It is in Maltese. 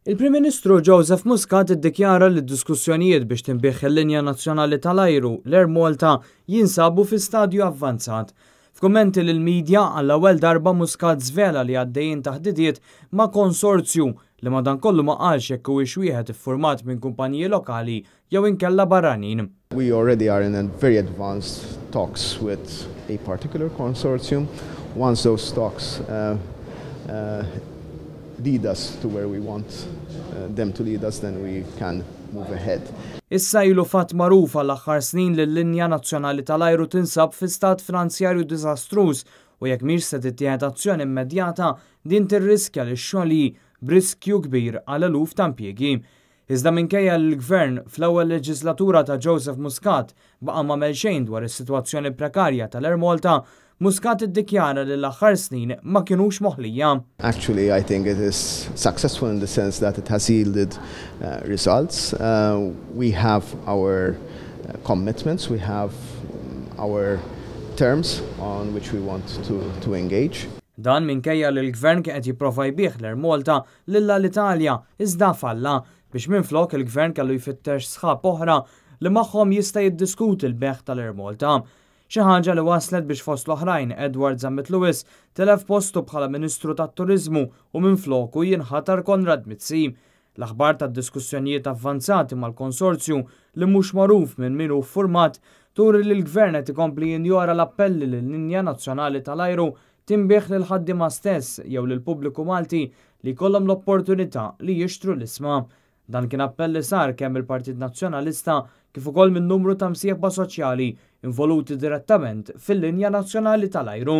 Il-Prim Ministru Joseph Muscat iddikjara li d-diskussjonijiet biex tinbih il-linja nazzjonali tal-ajru l-Air Malta jinsabu fi stadju avvanzat. F'kummenti lill-medja għall-ewwel darba Muscat żvela li għaddejjin taħdidiet ma' konsorzju li madankollu ma qalx jekk huwiex wieħed iffurmat minn kumpaniji lokali jew inkella barranin. We already are in a very advanced talks with a particular consortium. Once those talks lead us to where we want them to lead us, then we can move ahead. Issa ilu fatt magħruf għall-aħħar snin li l-linja nazzjonali tal-ajru tinsab fi stat finanzjarju diżastruż u jekk mhix se tittieħed azzjoni immedjata din tirriskja lix-xogħli b'riskju kbir għal eluf ta' impjiegi. Iżda minkejja l-Gvern fl-ewwel leġislatura ta' Joseph Muscat baqa' m'għamel xejn dwar is-sitwazzjoni prekarja tal-Air Malta, Muscat iddikjara li l-aħħar snin ma kinux moħħlija. Actually, I think it is successful in the sense that it has yielded results. We have our commitments, we have our terms on which we want to engage. Dan minkejja li l-Gvern kien qed jipprova jbigħ l-Air Malta lill-Alitalia iżda falla biex minflok il-Gvern kellu jfittex sħab oħra li magħhom jista' jiddiskuti l-beħ tal-Air Malta. Xi ħaġa li waslet biex fost l-oħrajn Edward Zammit Lewis telef postu bħala Ministru tat-Turiżmu u minfloku jinħatar Konrad Mizzi. L-aħbar tad-diskussjonijiet avvanzati mal-konsorzju li mhux magħruf minn min hu ffurmat turi li l-Gvern qed ikompli jinjora l-appelli li l-linja nazzjonali tal-ajru tinbih lil ħaddiema stess jew lil pubbliku Malti li jkollhom l-opportunità li jixtru l-isma. Dan kien appell li sar kemm il-Partit Nazzjonalista kif ukoll minn numru ta' msieħba soċjali involuti direttament fil-linja nazzjonali tal-ajru.